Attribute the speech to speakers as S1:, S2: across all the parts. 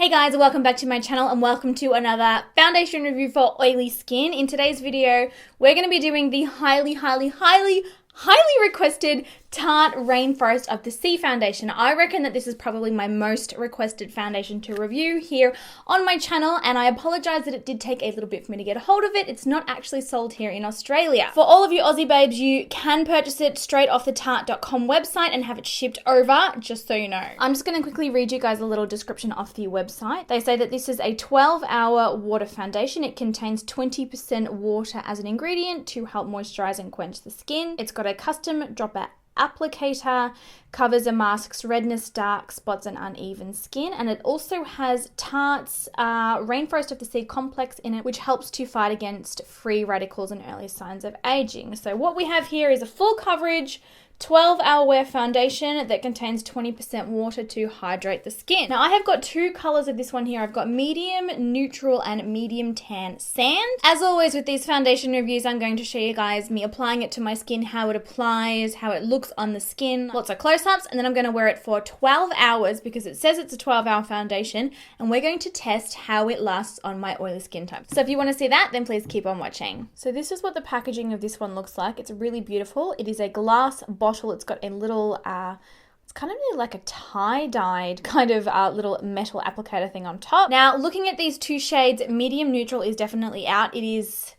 S1: Hey guys, welcome back to my channel and welcome to another foundation review for oily skin. In today's video, we're going to be doing the highly requested Tarte Rainforest of the Sea foundation. I reckon that this is probably my most requested foundation to review here on my channel, and I apologize that it did take a little bit for me to get a hold of it. It's not actually sold here in Australia. For all of you Aussie babes, you can purchase it straight off the Tarte.com website and have it shipped over, just so you know. I'm just going to quickly read you guys a little description off the website. They say that this is a 12-hour water foundation. It contains 20% water as an ingredient to help moisturize and quench the skin. It's got a custom dropper applicator, covers and masks redness, dark spots and uneven skin, and it also has Tarte's Rainforest of the Sea complex in it, which helps to fight against free radicals and early signs of aging. So what we have here is a full coverage 12-hour wear foundation that contains 20% water to hydrate the skin. Now I have got two colors of this one here. I've got medium neutral and medium tan sand. As always with these foundation reviews, I'm going to show you guys me applying it to my skin, how it applies, how it looks on the skin, lots of close-ups, and then I'm going to wear it for 12 hours because it says it's a 12-hour foundation, and we're going to test how it lasts on my oily skin type. So if you want to see that, then please keep on watching. So this is what the packaging of this one looks like. It's really beautiful. It is a glass bottle. It's got a little, it's kind of like a tie-dyed kind of little metal applicator thing on top. Now, looking at these two shades, medium neutral is definitely out. It is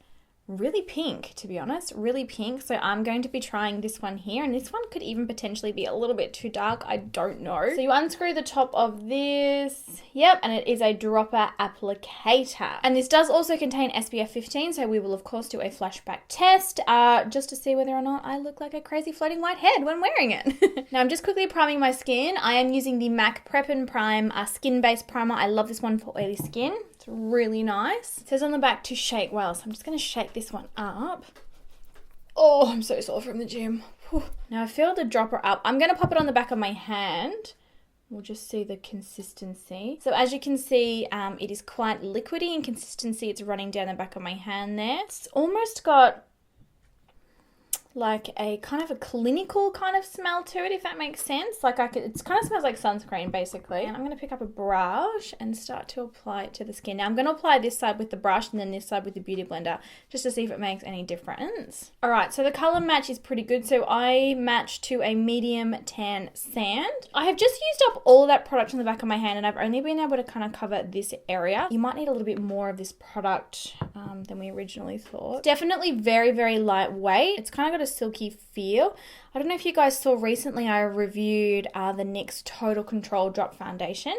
S1: really pink, to be honest, really pink. So I'm going to be trying this one here, and this one could even potentially be a little bit too dark. I don't know. So you unscrew the top of this. Yep, and it is a dropper applicator. And this does also contain SPF 15, so we will of course do a flashback test just to see whether or not I look like a crazy floating white head when wearing it. Now I'm just quickly priming my skin. I am using the MAC Prep and Prime skin-based primer. I love this one for oily skin. It's really nice. It says on the back to shake well, so I'm just going to shake this one up. Oh, I'm so sore from the gym. Whew. Now I filled the dropper up. I'm going to pop it on the back of my hand. We'll just see the consistency. So as you can see, it is quite liquidy in consistency. It's running down the back of my hand there. It's almost got like a kind of a clinical kind of smell to it, if that makes sense. Like it kind of smells like sunscreen basically. And I'm going to pick up a brush and start to apply it to the skin. Now I'm going to apply this side with the brush and then this side with the beauty blender just to see if it makes any difference. All right, so the color match is pretty good. So I matched to a medium tan sand. I have just used up all of that product on the back of my hand, and I've only been able to kind of cover this area. You might need a little bit more of this product than we originally thought. It's definitely very lightweight. It's kind of got a silky feel. I don't know if you guys saw recently I reviewed the NYX Total Control Drop Foundation.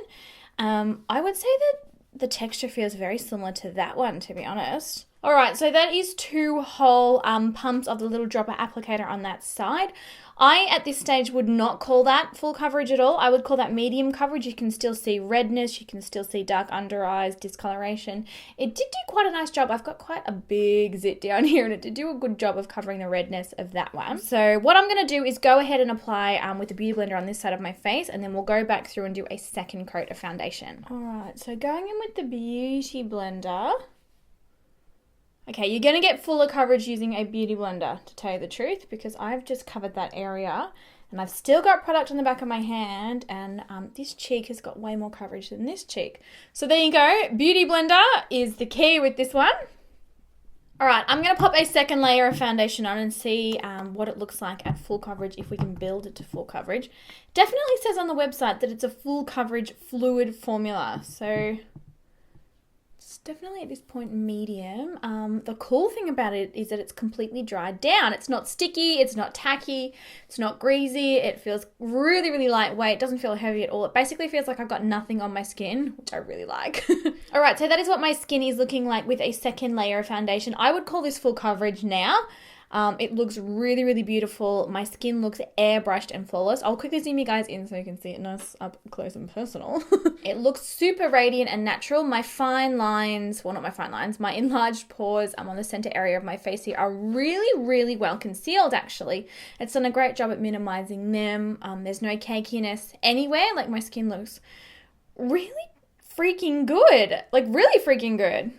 S1: I would say that the texture feels very similar to that one, to be honest. Alright, so that is two whole pumps of the little dropper applicator on that side. I, at this stage, would not call that full coverage at all. I would call that medium coverage. You can still see redness. You can still see dark under eyes, discoloration. It did do quite a nice job. I've got quite a big zit down here, and it did do a good job of covering the redness of that one. So what I'm going to do is go ahead and apply with the beauty blender on this side of my face, and then we'll go back through and do a second coat of foundation. Alright, so going in with the beauty blender. Okay, you're going to get fuller coverage using a beauty blender, to tell you the truth, because I've just covered that area and I've still got product on the back of my hand, and this cheek has got way more coverage than this cheek. So there you go. Beauty blender is the key with this one. All right, I'm going to pop a second layer of foundation on and see what it looks like at full coverage, if we can build it to full coverage. Definitely says on the website that it's a full coverage fluid formula, so definitely at this point medium. The cool thing about it is that it's completely dried down. It's not sticky, it's not tacky, it's not greasy. It feels really lightweight. It doesn't feel heavy at all. It basically feels like I've got nothing on my skin, which I really like. All right, so that is what my skin is looking like with a second layer of foundation. I would call this full coverage now. It looks really beautiful. My skin looks airbrushed and flawless. I'll quickly zoom you guys in so you can see it nice up close and personal. It looks super radiant and natural. My fine lines, well, not my fine lines, my enlarged pores on the center area of my face here are really well concealed, actually. It's done a great job at minimizing them. There's no cakiness anywhere. Like, my skin looks really freaking good. Like, really freaking good.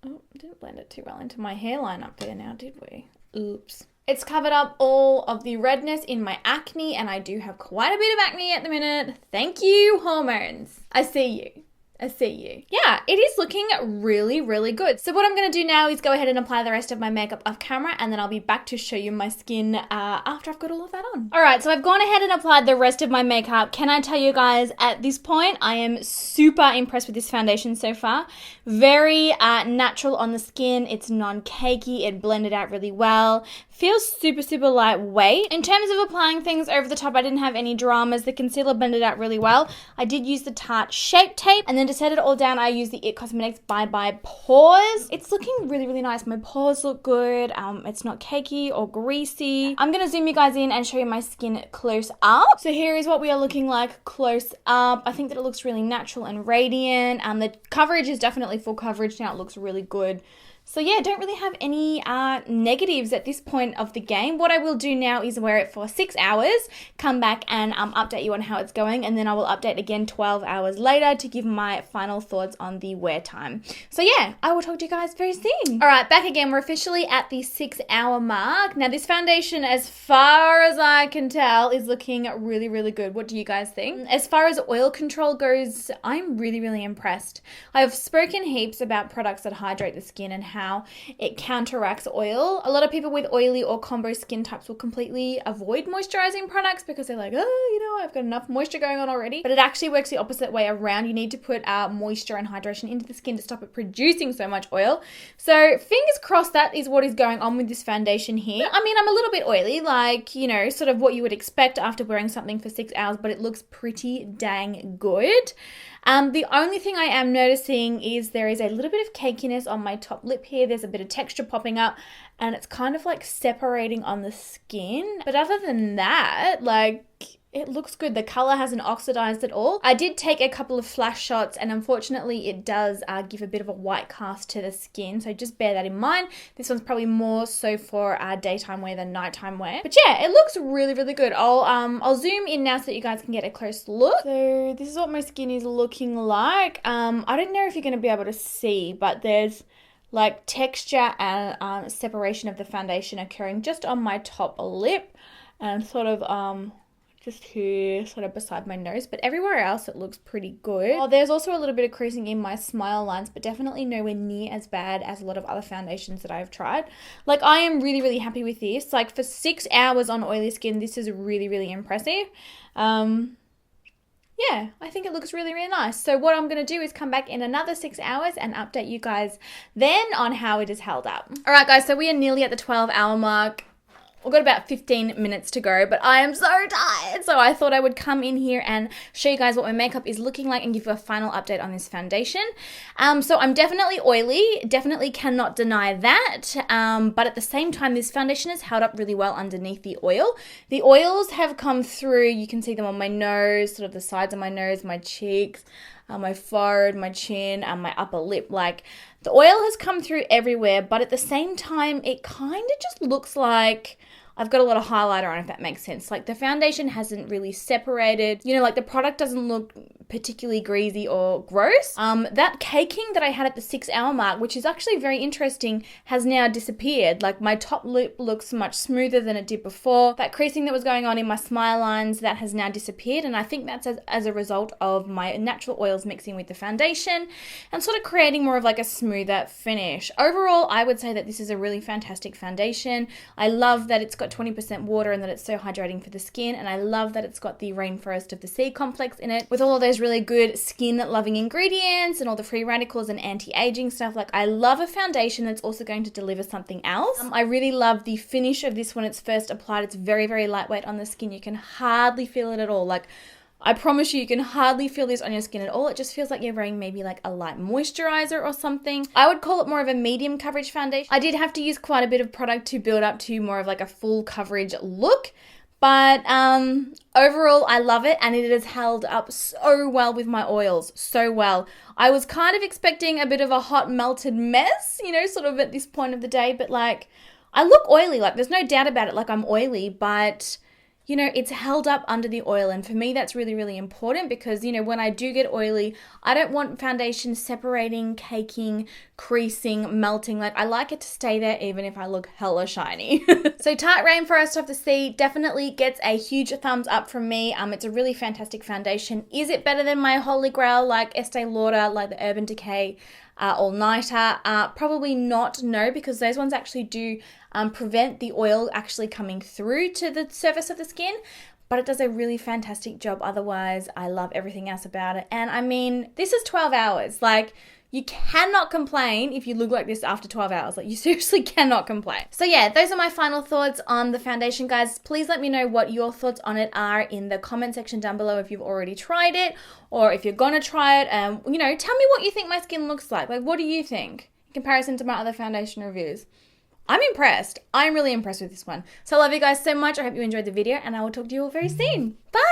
S1: Oh, didn't blend it too well into my hairline up there now, did we? Oops. It's covered up all of the redness in my acne, and I do have quite a bit of acne at the minute. Thank you, hormones. I see you. I see you. Yeah, it is looking really, really good. So what I'm going to do now is go ahead and apply the rest of my makeup off camera, and then I'll be back to show you my skin after I've got all of that on. All right, so I've gone ahead and applied the rest of my makeup. Can I tell you guys, at this point, I am super impressed with this foundation so far. Very natural on the skin. It's non-cakey. It blended out really well. Feels super, super lightweight. In terms of applying things over the top, I didn't have any dramas. The concealer blended out really well. I did use the Tarte Shape Tape, and then to set it all down, I used the It Cosmetics Bye Bye Pores. It's looking really, really nice. My pores look good. It's not cakey or greasy. I'm gonna zoom you guys in and show you my skin close up. So here is what we are looking like close up. I think that it looks really natural and radiant. The coverage is definitely full coverage now. It looks really good. So yeah, don't really have any negatives at this point of the game. What I will do now is wear it for 6 hours, come back and update you on how it's going, and then I will update again 12 hours later to give my final thoughts on the wear time. So yeah, I will talk to you guys very soon. All right, back again. We're officially at the 6 hour mark. Now this foundation, as far as I can tell, is looking really, really good. What do you guys think? As far as oil control goes, I'm really, really impressed. I've spoken heaps about products that hydrate the skin and how it counteracts oil. A lot of people with oily or combo skin types will completely avoid moisturizing products because they're like, oh, you know, I've got enough moisture going on already. But it actually works the opposite way around. You need to put moisture and hydration into the skin to stop it producing so much oil. So fingers crossed that is what is going on with this foundation here. I mean, I'm a little bit oily, like, you know, sort of what you would expect after wearing something for 6 hours, but it looks pretty dang good. The only thing I am noticing is there is a little bit of cakiness on my top lip here. There's a bit of texture popping up and it's kind of like separating on the skin. But other than that, like, it looks good. The color hasn't oxidized at all. I did take a couple of flash shots and unfortunately it does give a bit of a white cast to the skin. So just bear that in mind. This one's probably more so for daytime wear than nighttime wear. But yeah, it looks really, really good. I'll zoom in now so that you guys can get a close look. So this is what my skin is looking like. I don't know if you're going to be able to see, but there's like texture and separation of the foundation occurring just on my top lip and sort of just here, sort of beside my nose, but everywhere else it looks pretty good. Oh, there's also a little bit of creasing in my smile lines, but definitely nowhere near as bad as a lot of other foundations that I've tried. Like, I am really, really happy with this. Like, for 6 hours on oily skin, this is really, really impressive. Yeah, I think it looks really, really nice. So what I'm going to do is come back in another 6 hours and update you guys then on how it is held up. All right, guys, so we are nearly at the 12-hour mark. We've got about 15 minutes to go, but I am so tired. So I thought I would come in here and show you guys what my makeup is looking like and give you a final update on this foundation. So I'm definitely oily, definitely cannot deny that. But at the same time, this foundation has held up really well underneath the oil. The oils have come through. You can see them on my nose, sort of the sides of my nose, my cheeks, my forehead, my chin, and my upper lip. Like, the oil has come through everywhere, but at the same time, it kind of just looks like I've got a lot of highlighter on, if that makes sense. Like, the foundation hasn't really separated. You know, like, the product doesn't look particularly greasy or gross. That caking that I had at the 6 hour mark, which is actually very interesting, has now disappeared. Like, my top lip looks much smoother than it did before. That creasing that was going on in my smile lines, that has now disappeared, and I think that's as a result of my natural oils mixing with the foundation and sort of creating more of like a smoother finish. Overall, I would say that this is a really fantastic foundation. I love that it's got 20% water and that it's so hydrating for the skin, and I love that it's got the Rainforest of the Sea complex in it with all of those really good skin loving ingredients and all the free radicals and anti-aging stuff. Like, I love a foundation that's also going to deliver something else. I really love the finish of this when it's first applied. It's very, very lightweight on the skin. You can hardly feel it at all. Like, I promise you can hardly feel this on your skin at all. It just feels like you're wearing maybe like a light moisturizer or something. I would call it more of a medium coverage foundation. I did have to use quite a bit of product to build up to more of like a full coverage look. But overall, I love it, and it has held up so well with my oils, so well. I was kind of expecting a bit of a hot melted mess, you know, sort of at this point of the day, but like, I look oily, like there's no doubt about it, like I'm oily, but you know, it's held up under the oil. And for me, that's really, really important because, you know, when I do get oily, I don't want foundation separating, caking, creasing, melting. Like, I like it to stay there even if I look hella shiny. So Tarte Rainforest of the Sea definitely gets a huge thumbs up from me. It's a really fantastic foundation. Is it better than my holy grail like Estee Lauder, like the Urban Decay All Nighter? Probably not, no, because those ones actually do prevent the oil actually coming through to the surface of the skin, but it does a really fantastic job otherwise. I love everything else about it. And I mean, this is 12 hours. Like, you cannot complain if you look like this after 12 hours. Like, you seriously cannot complain. So yeah, those are my final thoughts on the foundation, guys. Please let me know what your thoughts on it are in the comment section down below if you've already tried it or if you're gonna try it. You know, tell me what you think my skin looks like. Like, what do you think in comparison to my other foundation reviews? I'm impressed. I'm really impressed with this one. So I love you guys so much. I hope you enjoyed the video and I will talk to you all very soon. Bye!